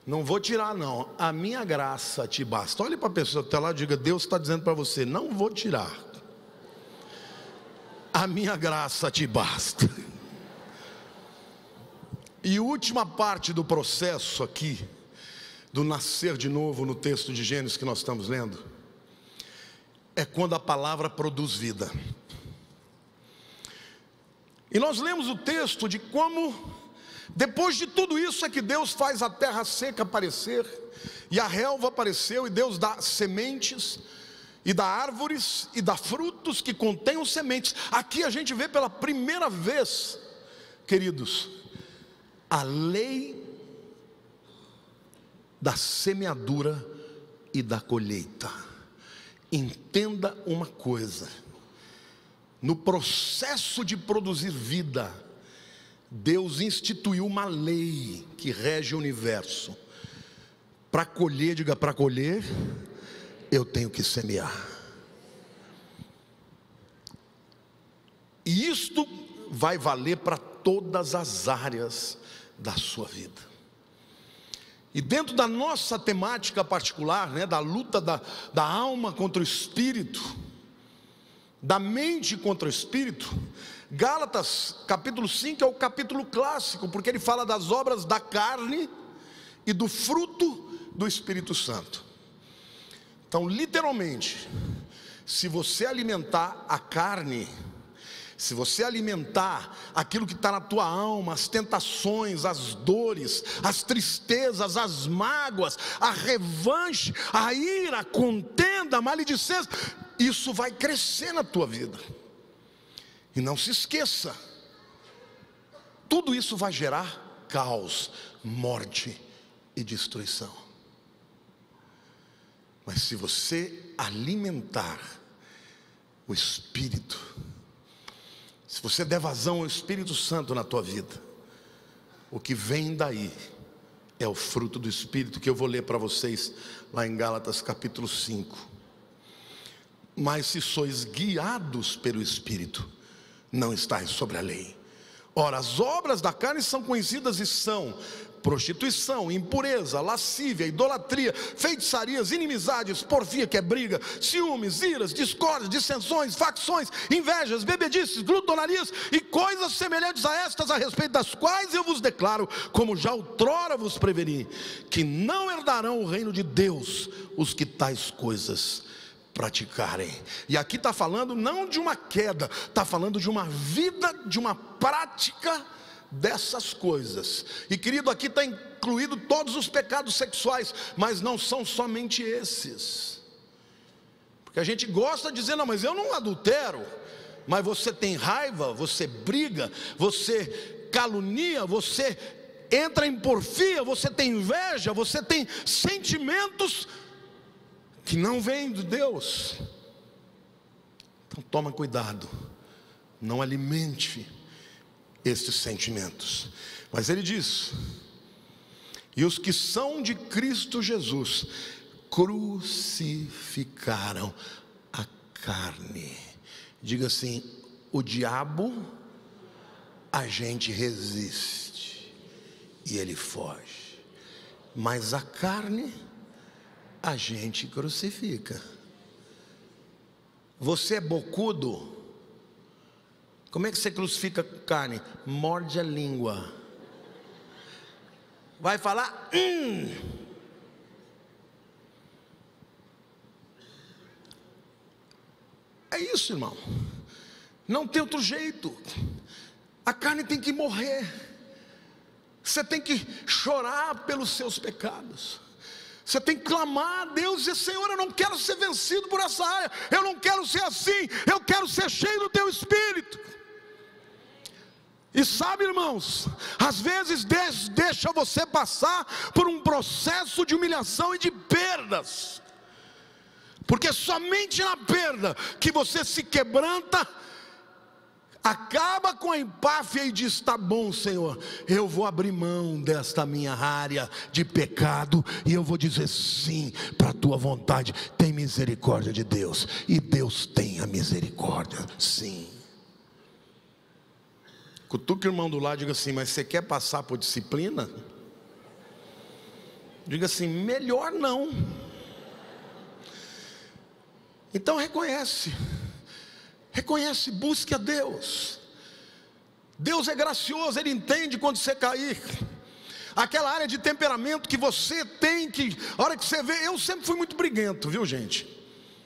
Speaker 1: não vou tirar não, a minha graça te basta. Olhe para a pessoa que está lá e diga: Deus está dizendo para você: não vou tirar, a minha graça te basta. E a última parte do processo aqui, do nascer de novo, no texto de Gênesis que nós estamos lendo, é quando a palavra produz vida. E nós lemos o texto de como, depois de tudo isso, é que Deus faz a terra seca aparecer, e a relva apareceu, e Deus dá sementes, e dá árvores, e dá frutos que contenham sementes. Aqui a gente vê pela primeira vez, queridos, a lei da semeadura e da colheita. Entenda uma coisa: no processo de produzir vida, Deus instituiu uma lei que rege o universo. Para colher, diga: para colher, eu tenho que semear. E isto vai valer para todas as áreas da sua vida. E dentro da nossa temática particular, da luta da alma contra o espírito, da mente contra o espírito, Gálatas capítulo 5 é o capítulo clássico, porque ele fala das obras da carne e do fruto do Espírito Santo. Então, literalmente, se você alimentar a carne, Se você alimentar aquilo que está na tua alma, as tentações, as dores, as tristezas, as mágoas, a revanche, a ira, a contenda, a maledicência, isso vai crescer na tua vida. E não se esqueça, tudo isso vai gerar caos, morte e destruição. Mas se você alimentar o Espírito, se você der vazão ao Espírito Santo na tua vida, o que vem daí é o fruto do Espírito, que eu vou ler para vocês lá em Gálatas capítulo 5. Mas se sois guiados pelo Espírito, não estáis sobre a lei. Ora, as obras da carne são conhecidas e são prostituição, impureza, lascívia, idolatria, feitiçarias, inimizades, porfia, que é briga, ciúmes, iras, discórdias, dissensões, facções, invejas, bebedices, glutonarias e coisas semelhantes a estas, a respeito das quais eu vos declaro, como já outrora vos preveni, que não herdarão o reino de Deus os que tais coisas praticarem. E aqui está falando não de uma queda, está falando de uma vida, de uma prática dessas coisas. E querido, aqui está incluído todos os pecados sexuais, mas não são somente esses, porque a gente gosta de dizer, não, mas eu não adultero. Mas você tem raiva, você briga, você calunia, você entra em porfia, você tem inveja, você tem sentimentos que não vêm de Deus. Então toma cuidado, não alimente estes sentimentos. Mas ele diz: e os que são de Cristo Jesus crucificaram a carne. Diga assim: o diabo a gente resiste e ele foge, mas a carne a gente crucifica. Você é bocudo? Como é que você crucifica carne? Morde a língua. Vai falar É isso, irmão. Não tem outro jeito. A carne tem que morrer. Você tem que chorar pelos seus pecados. Você tem que clamar a Deus e dizer: Senhor, eu não quero ser vencido por essa área, eu não quero ser assim, eu quero ser cheio do Teu Espírito. E sabe, irmãos, às vezes Deus deixa você passar por um processo de humilhação e de perdas, porque somente na perda que você se quebranta, acaba com a empáfia e diz: tá bom, Senhor, eu vou abrir mão desta minha área de pecado e eu vou dizer sim para a tua vontade. Tem misericórdia de Deus, e Deus tem a misericórdia, sim. Cutuca o irmão do lado e diga assim: mas você quer passar por disciplina? Diga assim: melhor não. Então reconhece, busque a Deus. Deus é gracioso, Ele entende quando você cair. Aquela área de temperamento que você tem que, a hora que você vê, eu sempre fui muito briguento, viu, gente?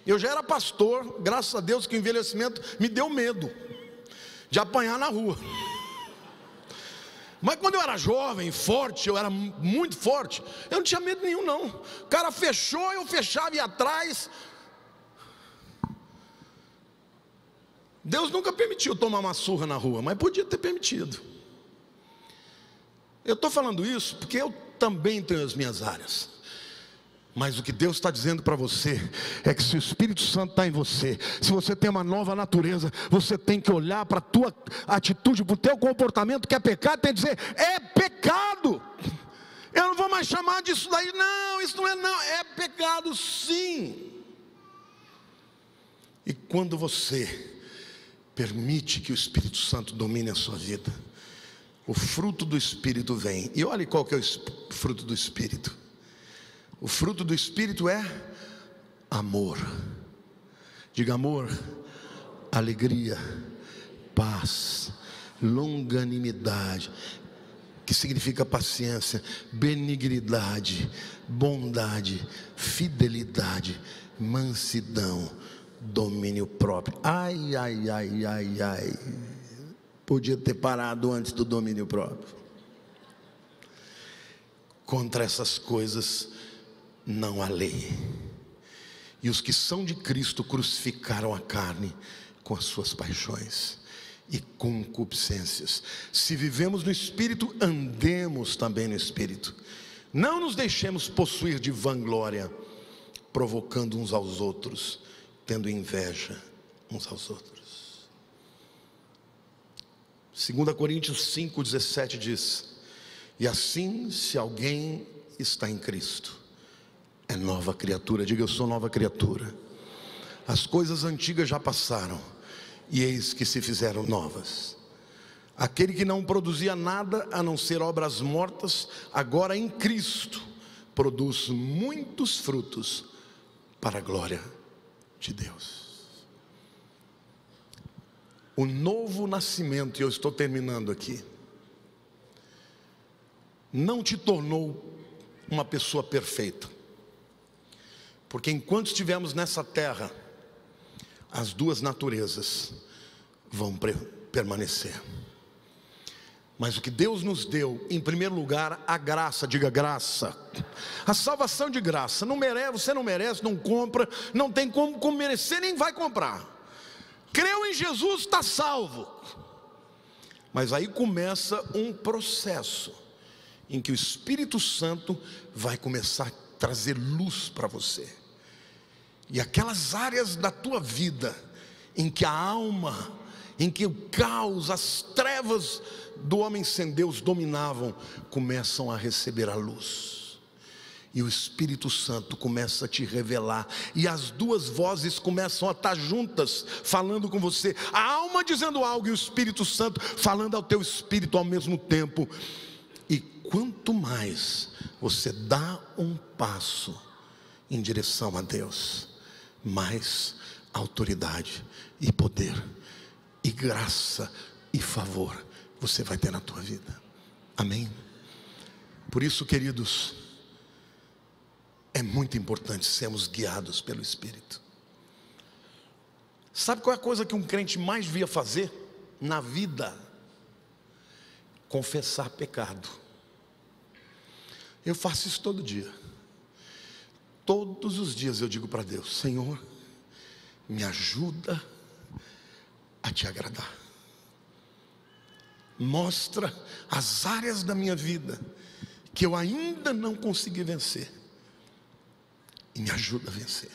Speaker 1: Eu já era pastor, graças a Deus que o envelhecimento me deu medo de apanhar na rua. Mas quando eu era jovem, forte, eu era muito forte, eu não tinha medo nenhum não. O cara fechou, eu fechava e ia atrás. Deus nunca permitiu tomar uma surra na rua, mas podia ter permitido. Eu estou falando isso porque eu também tenho as minhas áreas. Mas o que Deus está dizendo para você é que se o Espírito Santo está em você, se você tem uma nova natureza, você tem que olhar para a tua atitude, para o teu comportamento que é pecado, tem que dizer: é pecado. Eu não vou mais chamar disso daí, não, isso não é não, é pecado sim. E quando você permite que o Espírito Santo domine a sua vida, o fruto do Espírito vem. E olha qual que é o fruto do Espírito. O fruto do Espírito é amor. Diga: amor, alegria, paz, longanimidade, que significa paciência, benignidade, bondade, fidelidade, mansidão, domínio próprio. Ai, ai, ai, ai, ai. Podia ter parado antes do domínio próprio. Contra essas coisas não há lei. E os que são de Cristo crucificaram a carne com as suas paixões e concupiscências. Se vivemos no Espírito, andemos também no Espírito. Não nos deixemos possuir de vanglória, provocando uns aos outros, tendo inveja uns aos outros. 2 Coríntios 5,17 diz: e assim, se alguém está em Cristo, é nova criatura. Diga: eu sou nova criatura. As coisas antigas já passaram, e eis que se fizeram novas. Aquele que não produzia nada a não ser obras mortas, agora em Cristo produz muitos frutos para a glória de Deus. O novo nascimento, e eu estou terminando aqui, não te tornou uma pessoa perfeita, porque enquanto estivermos nessa terra, as duas naturezas vão permanecer. Mas o que Deus nos deu, em primeiro lugar, a graça. Diga: graça. A salvação de graça. Não merece, você não merece, não compra, não tem como merecer, nem vai comprar. Creu em Jesus, está salvo. Mas aí começa um processo em que o Espírito Santo vai começar a trazer luz para você. E aquelas áreas da tua vida em que a alma, em que o caos, as trevas do homem sem Deus dominavam, começam a receber a luz. E o Espírito Santo começa a te revelar, e as duas vozes começam a estar juntas, falando com você. A alma dizendo algo e o Espírito Santo falando ao teu espírito ao mesmo tempo. E quanto mais você dá um passo em direção a Deus, mais autoridade e poder e graça e favor você vai ter na tua vida. Amém? Por isso, queridos, é muito importante sermos guiados pelo Espírito. Sabe qual é a coisa que um crente mais devia fazer na vida? Confessar pecado. Eu faço isso todo dia. Todos os dias eu digo para Deus: Senhor, me ajuda a te agradar. Mostra as áreas da minha vida que eu ainda não consegui vencer, e me ajuda a vencer.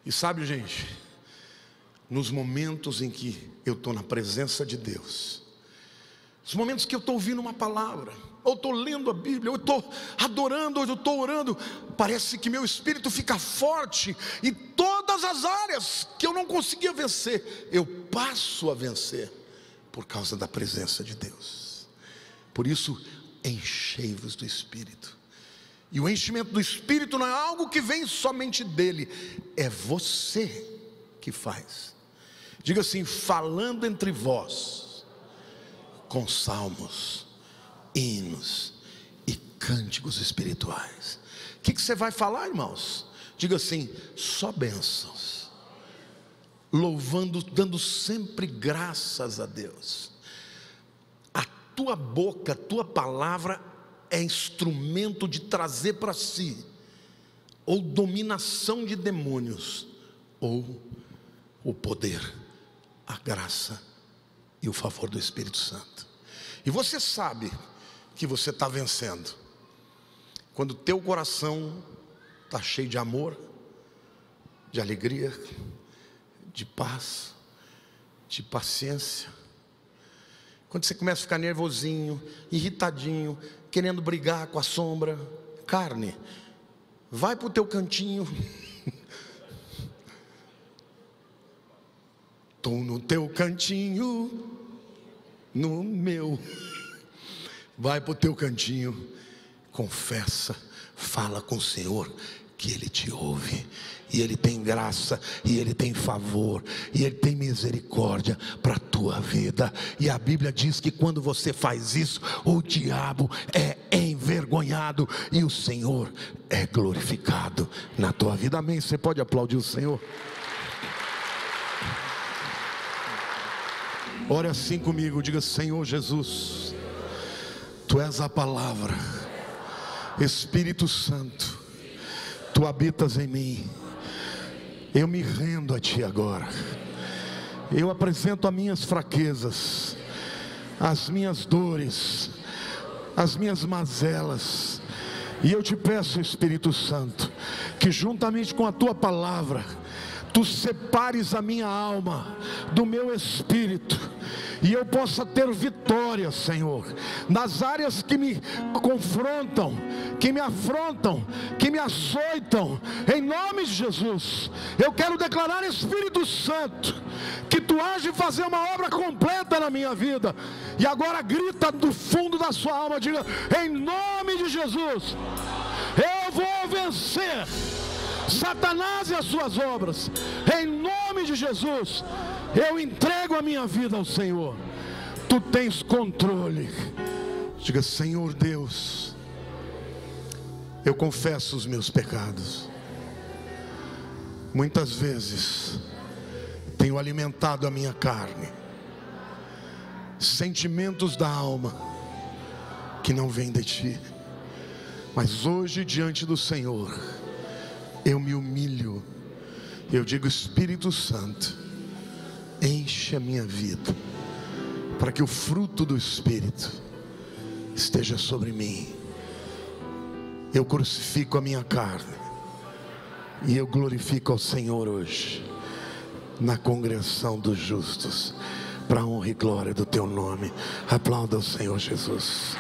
Speaker 1: E sabe, gente, nos momentos em que eu estou na presença de Deus, os momentos que eu estou ouvindo uma palavra, ou estou lendo a Bíblia, ou estou adorando, ou eu estou orando, parece que meu espírito fica forte, e todas as áreas que eu não conseguia vencer, eu passo a vencer, por causa da presença de Deus. Por isso, enchei-vos do Espírito. E o enchimento do Espírito não é algo que vem somente dele, é você que faz. Diga assim: falando entre vós, com salmos, hinos e cânticos espirituais. O que você vai falar, irmãos? Diga assim: só bênçãos, louvando, dando sempre graças a Deus. A tua boca, a tua palavra é instrumento de trazer para si ou dominação de demônios, ou o poder, a graça e o favor do Espírito Santo. E você sabe que você está vencendo quando o teu coração está cheio de amor, de alegria, de paz, de paciência. Quando você começa a ficar nervosinho, irritadinho, querendo brigar com a sombra, carne, vai para o teu cantinho. Estou no teu cantinho, no meu. Vai para o teu cantinho, confessa, fala com o Senhor, que Ele te ouve, e Ele tem graça, e Ele tem favor, e Ele tem misericórdia para a tua vida. E a Bíblia diz que quando você faz isso, o diabo é envergonhado. envergonhado e o Senhor é glorificado na tua vida. Amém? Você pode aplaudir o Senhor? Ore assim comigo, diga: Senhor Jesus, Tu és a palavra, Espírito Santo, Tu habitas em mim. Eu me rendo a Ti agora. Eu apresento as minhas fraquezas, as minhas dores, as minhas mazelas, e eu te peço, Espírito Santo, que juntamente com a Tua palavra, Tu separes a minha alma do meu espírito, e eu possa ter vitória, Senhor, nas áreas que me confrontam, que me afrontam, que me açoitam. Em nome de Jesus, eu quero declarar, Espírito Santo, que Tu age e fazer uma obra completa na minha vida. E agora grita do fundo da sua alma, diga: em nome de Jesus, eu vou vencer Satanás e as suas obras. Em nome de Jesus, eu entrego a minha vida ao Senhor. Tu tens controle. Diga: Senhor Deus, eu confesso os meus pecados. Muitas vezes tenho alimentado a minha carne, sentimentos da alma que não vêm de Ti. Mas hoje, diante do Senhor, eu me humilho. Eu digo: Espírito Santo, enche a minha vida, para que o fruto do Espírito esteja sobre mim. Eu crucifico a minha carne e eu glorifico ao Senhor hoje, na congregação dos justos, para a honra e glória do Teu nome. Aplauda o Senhor Jesus.